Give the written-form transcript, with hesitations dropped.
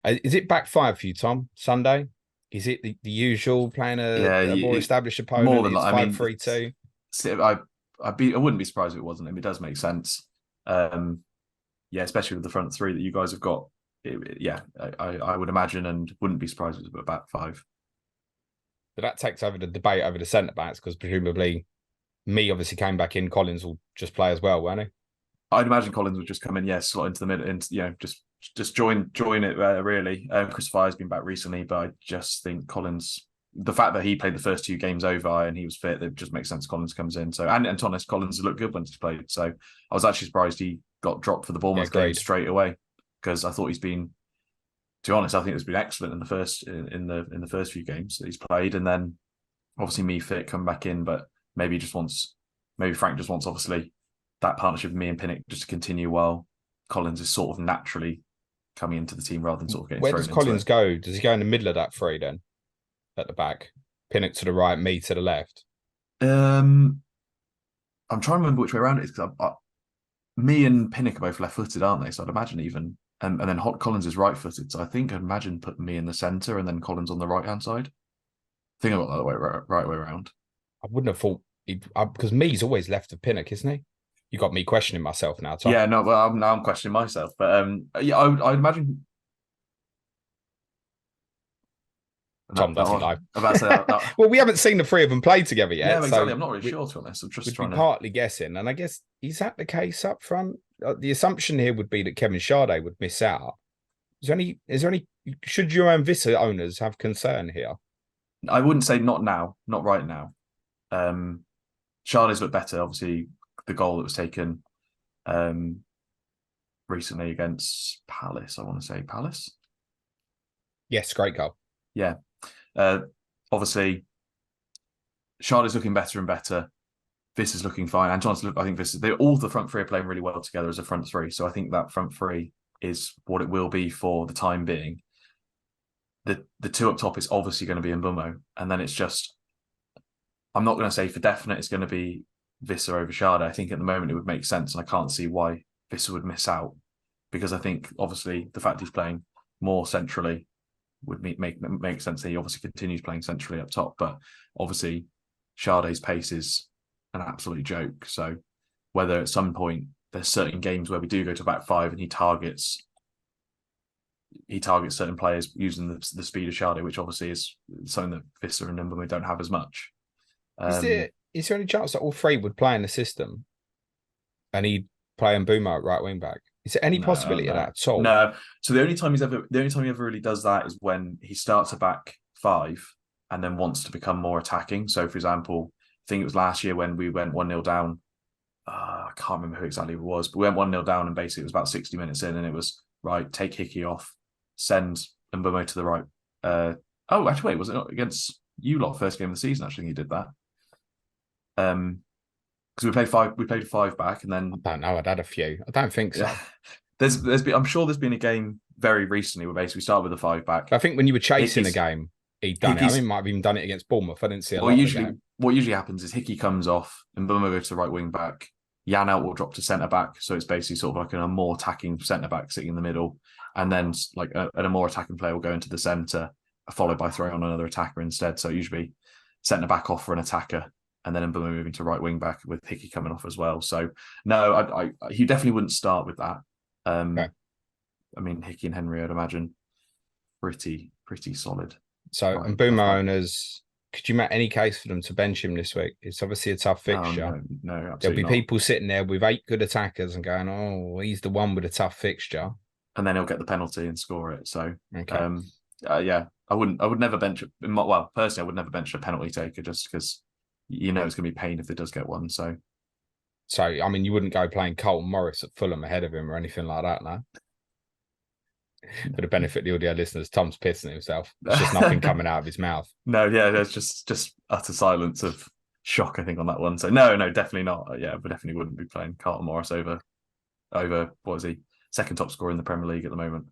Is it back five for you, Tom? Sunday? Is it the usual playing Yeah, a more established more opponent? than that. It's I five mean, three two. I wouldn't be surprised if it wasn't him. It does make sense. Um, yeah, especially with the front three that you guys have got. Yeah, I would imagine and wouldn't be surprised if it was a back five. So that takes over the debate over the centre backs because presumably me obviously came back in. Collins will just play as well, won't he? I'd imagine Collins would just come in, yeah, slot into the middle, and just join it. Really, Chris Fire's been back recently, but I just think Collins, the fact that he played the first two games over and he was fit, it just makes sense. Collins comes in. So and to honest, Collins has looked good when he's played. So I was actually surprised he got dropped for the Yeah, Bournemouth game agreed. straight away because I thought he's been, to be honest, I think it's been excellent in the first few games that he's played, and then obviously me fit come back in, but maybe Frank just wants obviously that partnership with me and Pinnock just to continue while Collins is sort of naturally coming into the team rather than sort of getting Where thrown does into Collins it. go? Does he go in the middle of that three then? At the back? Pinnock to the right, me to the left. Um, I'm trying to remember which way around it is because me and Pinnock are both left-footed, aren't they? So I'd imagine even, and then Hot Collins is right-footed. So I think I'd imagine putting me in the centre and then Collins on the right-hand side. I think I got that right way around. I wouldn't have thought because me's always left of Pinnock, isn't he? You got me questioning myself now, Tom. Yeah, no, well, now I'm questioning myself, but yeah, I'd imagine. Tom doesn't I'm know. about to say that. Well, we haven't seen the three of them play together Yeah, yet, exactly. so I'm not really sure, to be honest. I'm just we'd be trying to. partly guessing. And I guess is that the case up front? The assumption here would be that Kevin Sade would miss out. Is there any? Should your own Vissa owners have concern here? I wouldn't say not now, not right now. Charlie's looked better. Obviously, the goal that was taken um, recently against Palace. I want to say Palace. Yes, great goal. Yeah. Obviously, Charlie's looking better and better. This is looking fine. And Johnson, I think all the front three are playing really well together as a front three. So I think that front three is what it will be for the time being. The two up top is obviously going to be Mbeumo, and then it's just, I'm not going to say for definite it's going to be Vissa over Sade. I think at the moment it would make sense, and I can't see why Vissa would miss out because I think obviously the fact he's playing more centrally would make sense. That he obviously continues playing centrally up top, but obviously Sade's pace is an absolute joke. So whether at some point there's certain games where we do go to back five and he targets certain players using the speed of Sade, which obviously is something that Vista and Mbeumo don't have as much. Is there any chance that all three would play in the system and he'd play Mbeumo at right wing back? Is there any No, possibility of no, that at all? no. So the only time he ever really does that is when he starts a back five and then wants to become more attacking. So, for example, I think it was last year when we went 1-0 down. I can't remember who exactly it was, but we went 1-0 down and basically it was about 60 minutes in and it was, right, take Hickey off, send Mbeumo to the right. Actually, wait, was it not against you lot first game of the season? Actually, he did that. Because we played five back, and then I don't know. I'd had a few. I don't think so. yeah, I'm sure there's been a game very recently where basically we start with a five back. I think when you were chasing a Hickey's, game, he'd done it. I mean, Hickey's he might have even done it against Bournemouth. I didn't see a well, lot of the usually game. what usually happens is Hickey comes off and Mbeumo goes to right wing back. Janelt will drop to centre back, so it's basically sort of like a more attacking centre back sitting in the middle, and then like a more attacking player will go into the centre, followed by throwing on another attacker instead. So usually centre back off for an attacker, and then Mbeumo moving to right wing back with Hickey coming off as well. So no, he definitely wouldn't start with that. Okay. I mean, Hickey and Henry, I'd imagine, pretty solid. So, Right, and Boomer owners, could you make any case for them to bench him this week? It's obviously a tough fixture. No, There'll absolutely be not. people sitting there with 8 good attackers and going, "Oh, he's the one with a tough fixture." And then he'll get the penalty and score it. So, Okay. yeah, I would never bench. Well, personally, I would never bench a penalty taker just because you know it's going to be pain if they does get one. So, I mean, you wouldn't go playing Colton Morris at Fulham ahead of him or anything like that, no? For the benefit of the audio listeners, Tom's pissing himself. There's just nothing coming out of his mouth. No, yeah, there's just utter silence of shock, I think, on that one. So no, definitely not. Yeah, but definitely wouldn't be playing Carlton Morris over what is he? Second top scorer in the Premier League at the moment.